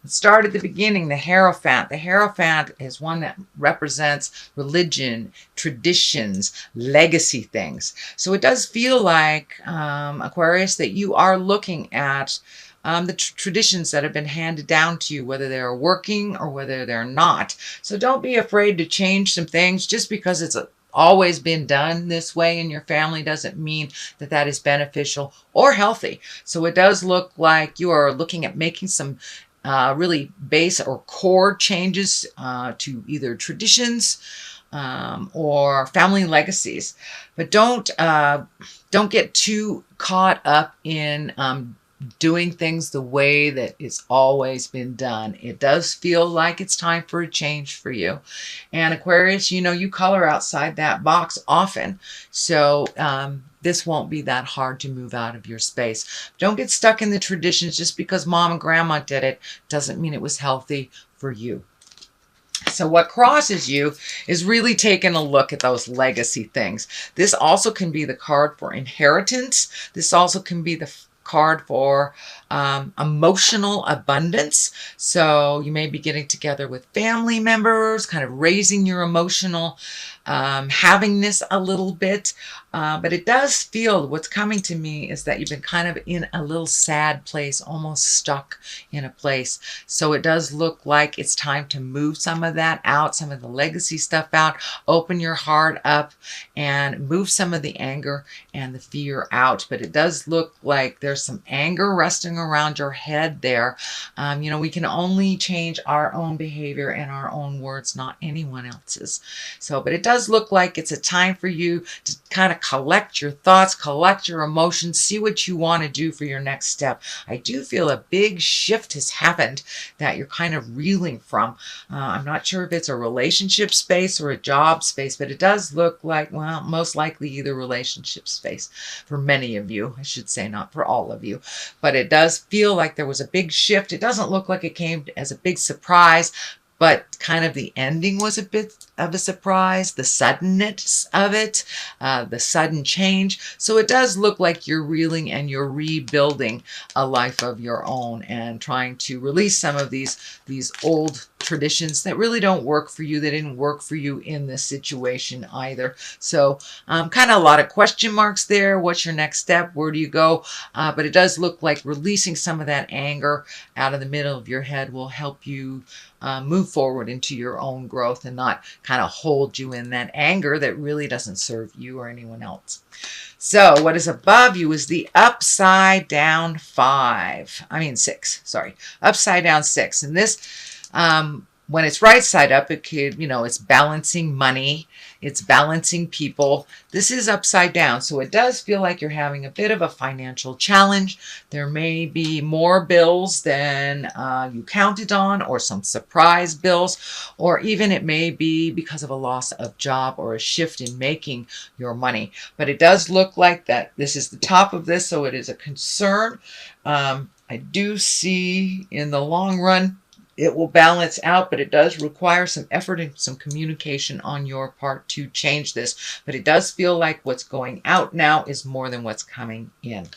Let's start at the beginning, the Hierophant. The Hierophant is one that represents religion, traditions, legacy things. So it does feel like, Aquarius, that you are looking at the traditions that have been handed down to you, whether they're working or whether they're not. So don't be afraid to change some things. Just because it's always been done this way in your family doesn't mean that that is beneficial or healthy. So it does look like you are looking at making some really base or core changes to either traditions or family legacies. But don't get too caught up in doing things the way that it's always been done. It does feel like it's time for a change for you. And Aquarius, you know, you color outside that box often. So this won't be that hard to move out of your space. Don't get stuck in the traditions. Just because mom and grandma did it doesn't mean it was healthy for you. So what crosses you is really taking a look at those legacy things. This also can be the card for inheritance. This also can be the card for emotional abundance. So you may be getting together with family members, kind of raising your emotional havingness a little bit. But it does feel, what's coming to me is that you've been kind of in a little sad place, almost stuck in a place. So it does look like it's time to move some of that out, some of the legacy stuff out, open your heart up and move some of the anger and the fear out. But it does look like there's some anger resting around your head there. You know, we can only change our own behavior and our own words, not anyone else's. So, but it does look like it's a time for you to kind of collect your thoughts, collect your emotions, see what you want to do for your next step. I do feel a big shift has happened that you're kind of reeling from. I'm not sure if it's a relationship space or a job space, but it does look like, well, most likely either relationship space for many of you. I should say not for all of you, but it does feel like there was a big shift. It doesn't look like it came as a big surprise, but kind of the ending was a bit of a surprise, the suddenness of it, the sudden change. So it does look like you're reeling and you're rebuilding a life of your own and trying to release some of these old traditions that really don't work for you. They didn't work for you in this situation either. So kind of a lot of question marks there. What's your next step? Where do you go? But it does look like releasing some of that anger out of the middle of your head will help you move forward into your own growth and not kind of hold you in that anger that really doesn't serve you or anyone else. So what is above you is the upside down 6, sorry, upside down 6. And this, when it's right side up, it could, you know, it's balancing money, it's balancing people. This is upside down, so it does feel like you're having a bit of a financial challenge. There may be more bills than you counted on, or some surprise bills, or even it may be because of a loss of job or a shift in making your money. But it does look like that this is the top of this, so it is a concern. I do see in the long run it will balance out, but it does require some effort and some communication on your part to change this. But it does feel like what's going out now is more than what's coming in.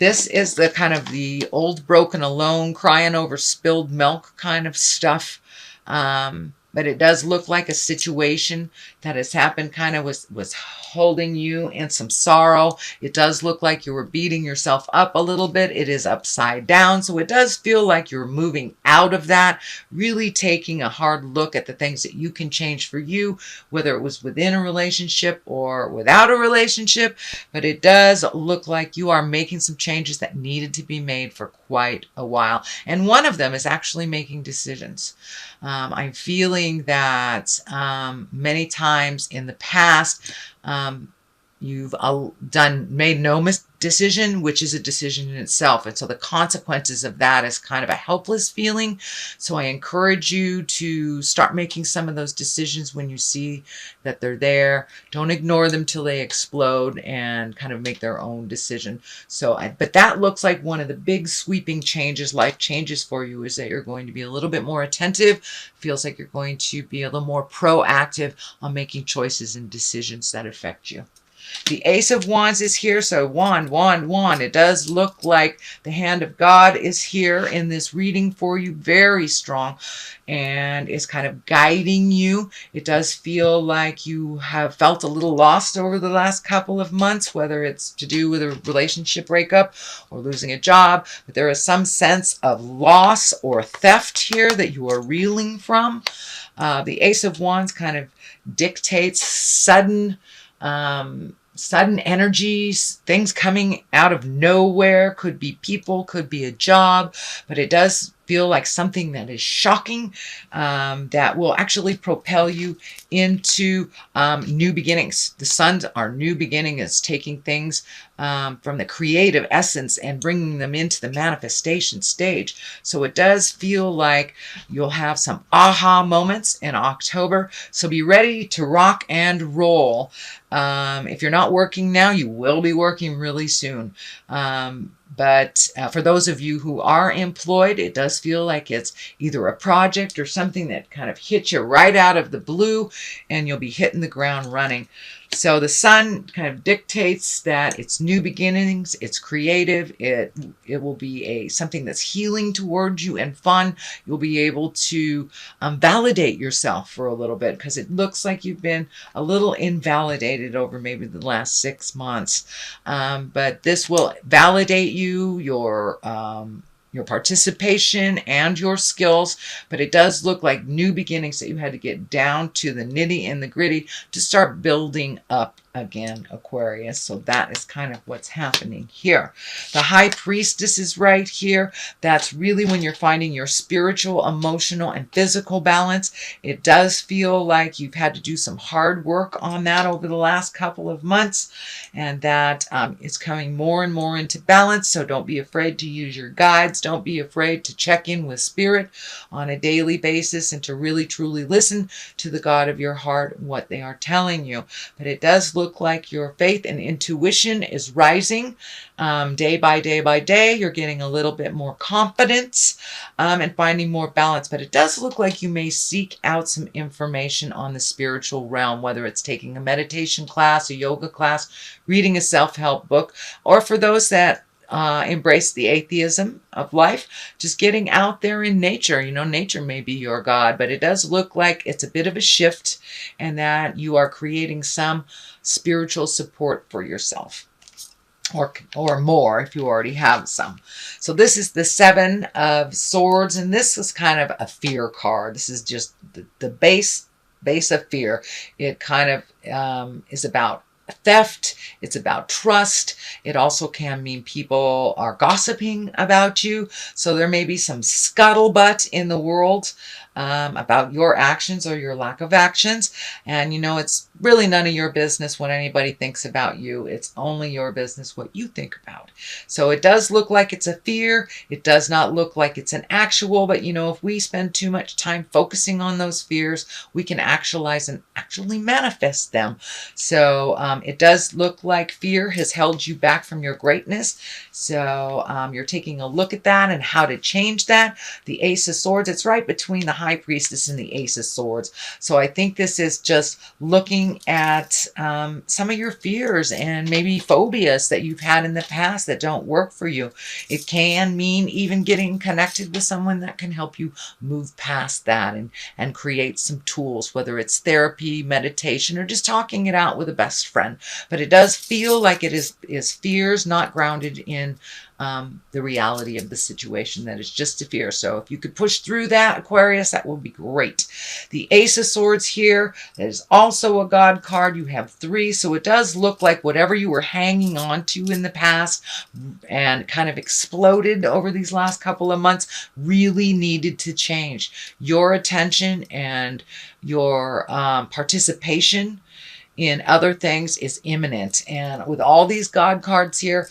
This is the kind of the old broken alone, crying over spilled milk kind of stuff. But it does look like a situation that has happened kind of was holding you in some sorrow. It does look like you were beating yourself up a little bit. It is upside down. So it does feel like you're moving out of that, really taking a hard look at the things that you can change for you, whether it was within a relationship or without a relationship. But it does look like you are making some changes that needed to be made for quite a while. And one of them is actually making decisions. I'm feeling that many times in the past, you've made no decision, which is a decision in itself. And so the consequences of that is kind of a helpless feeling. So I encourage you to start making some of those decisions when you see that they're there. Don't ignore them till they explode and kind of make their own decision. So, but that looks like one of the big sweeping changes, life changes for you, is that you're going to be a little bit more attentive. Feels like you're going to be a little more proactive on making choices and decisions that affect you. The Ace of Wands is here. So wand, wand, wand. It does look like the hand of God is here in this reading for you. Very strong. And it's kind of guiding you. It does feel like you have felt a little lost over the last couple of months, whether it's to do with a relationship breakup or losing a job. But there is some sense of loss or theft here that you are reeling from. The Ace of Wands kind of dictates sudden energies, things coming out of nowhere. Could be people, could be a job, but it does feel like something that is shocking, that will actually propel you into new beginnings. The Sun, our new beginning, is taking things from the creative essence and bringing them into the manifestation stage. So it does feel like you'll have some aha moments in October. So be ready to rock and roll. If you're not working now, you will be working really soon. But for those of you who are employed, it does feel like it's either a project or something that kind of hits you right out of the blue, and you'll be hitting the ground running. So the Sun kind of dictates that it's new beginnings, it's creative, it will be something that's healing towards you and fun. You'll be able to validate yourself for a little bit, because it looks like you've been a little invalidated over maybe the last 6 months. But this will validate you, your participation and your skills, but it does look like new beginnings that you had to get down to the nitty and the gritty to start building up again, Aquarius. So that is kind of what's happening here. The High Priestess is right here. That's really when you're finding your spiritual, emotional, and physical balance. It does feel like you've had to do some hard work on that over the last couple of months, and that it's coming more and more into balance. So don't be afraid to use your guides. Don't be afraid to check in with Spirit on a daily basis and to really truly listen to the God of your heart, what they are telling you. But it does look like your faith and intuition is rising day by day by day. You're getting a little bit more confidence and finding more balance. But it does look like you may seek out some information on the spiritual realm, whether it's taking a meditation class, a yoga class, reading a self-help book, or for those that embrace the atheism of life, just getting out there in nature. You know, nature may be your God, but it does look like it's a bit of a shift, and that you are creating some spiritual support for yourself, or more if you already have some. So this is the Seven of Swords, and this is kind of a fear card. This is just the base of fear. It kind of is about theft. It's about trust. It also can mean people are gossiping about you. So there may be some scuttlebutt in the world about your actions or your lack of actions. And you know, it's really none of your business what anybody thinks about you. It's only your business what you think about. So it does look like it's a fear. It does not look like it's an actual, but you know, if we spend too much time focusing on those fears, we can actualize and actually manifest them. So it does look like fear has held you back from your greatness. So you're taking a look at that and how to change that. The Ace of Swords, it's right between the High Priestess and the Ace of Swords. So I think this is just looking at some of your fears and maybe phobias that you've had in the past that don't work for you. It can mean even getting connected with someone that can help you move past that and create some tools, whether it's therapy, meditation, or just talking it out with a best friend. But it does feel like it is fears not grounded in the reality of the situation, that is just a fear. So if you could push through that, Aquarius, that would be great. The Ace of Swords here, that is also a God card. You have 3, so it does look like whatever you were hanging on to in the past and kind of exploded over these last couple of months really needed to change. Your attention and your participation in other things is imminent. And with all these God cards here,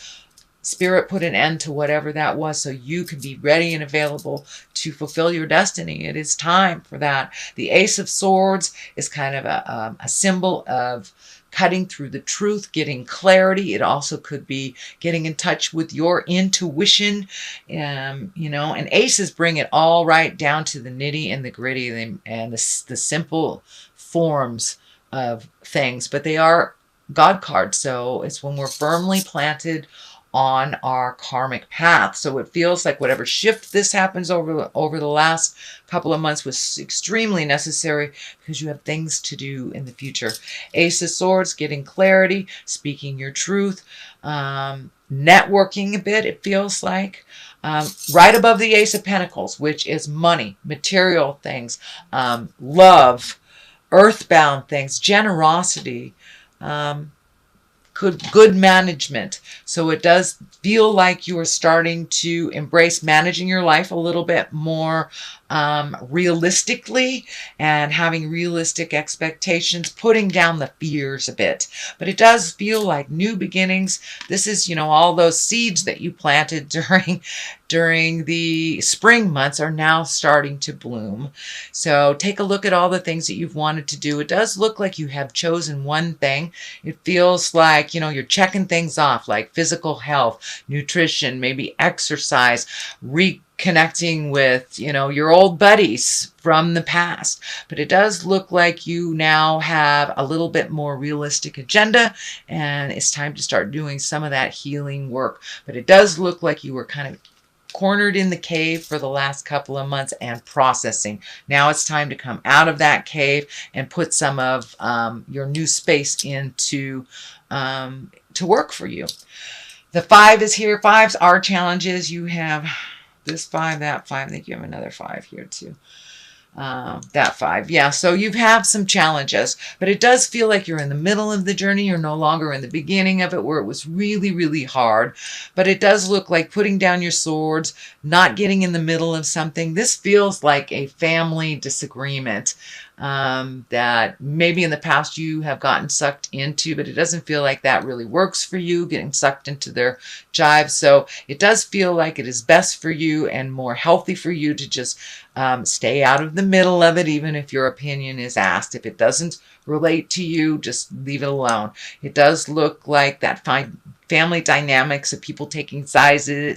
Spirit put an end to whatever that was so you can be ready and available to fulfill your destiny. It is time for that. The Ace of Swords is kind of a symbol of cutting through the truth, getting clarity. It also could be getting in touch with your intuition. You know, and aces bring it all right down to the nitty and the gritty and the simple forms of things, but they are God card. So it's when we're firmly planted on our karmic path. So it feels like whatever shift this happens over the last couple of months was extremely necessary because you have things to do in the future. Ace of Swords, getting clarity, speaking your truth, networking a bit, it feels like. Right above the Ace of Pentacles, which is money, material things, love, earthbound things, generosity, good management. So it does feel like you are starting to embrace managing your life a little bit more realistically and having realistic expectations, putting down the fears a bit. But it does feel like new beginnings. This is, you know, all those seeds that you planted during the spring months are now starting to bloom. So take a look at all the things that you've wanted to do. It does look like you have chosen one thing. It feels like, you know, you're checking things off, like physical health, nutrition, maybe exercise, reconnecting with, you know, your old buddies from the past. But it does look like you now have a little bit more realistic agenda, and it's time to start doing some of that healing work. But it does look like you were kind of cornered in the cave for the last couple of months and processing. Now it's time to come out of that cave and put some of your new space into to work for you. The 5 is here. 5s are challenges. You have this 5, that 5. I think you have another 5 here too. That 5. Yeah, so you have some challenges, but it does feel like you're in the middle of the journey. You're no longer in the beginning of it where it was really, really hard, but it does look like putting down your swords, not getting in the middle of something. This feels like a family disagreement that maybe in the past you have gotten sucked into, but it doesn't feel like that really works for you, getting sucked into their jive. So it does feel like it is best for you and more healthy for you to just stay out of the middle of it, even if your opinion is asked. If it doesn't relate to you, just leave it alone. It does look like that family dynamics of people taking sides and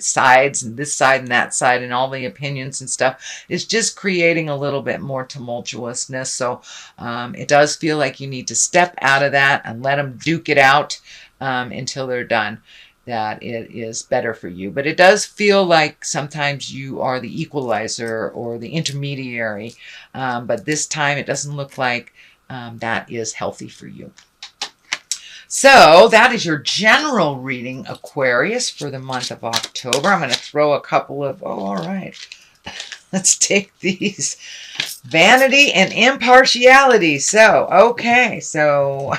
this side and that side and all the opinions and stuff is just creating a little bit more tumultuousness. So it does feel like you need to step out of that and let them duke it out until they're done. That it is better for you. But it does feel like sometimes you are the equalizer or the intermediary. But this time it doesn't look like that is healthy for you. So that is your general reading, Aquarius, for the month of October. I'm going to throw a couple of, all right. Let's take these. Vanity and impartiality. So, okay. So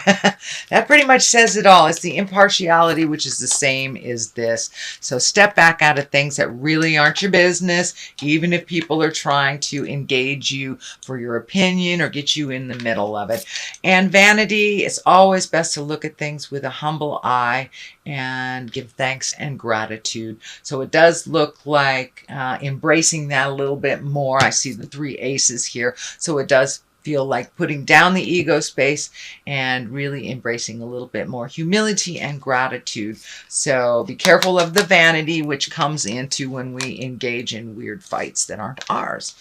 that pretty much says it all. It's the impartiality, which is the same as this. So step back out of things that really aren't your business, even if people are trying to engage you for your opinion or get you in the middle of it. And vanity, it's always best to look at things with a humble eye and give thanks and gratitude. So it does look like embracing that a little bit more. I see the 3 aces here. So it does feel like putting down the ego space and really embracing a little bit more humility and gratitude. So be careful of the vanity, which comes into when we engage in weird fights that aren't ours.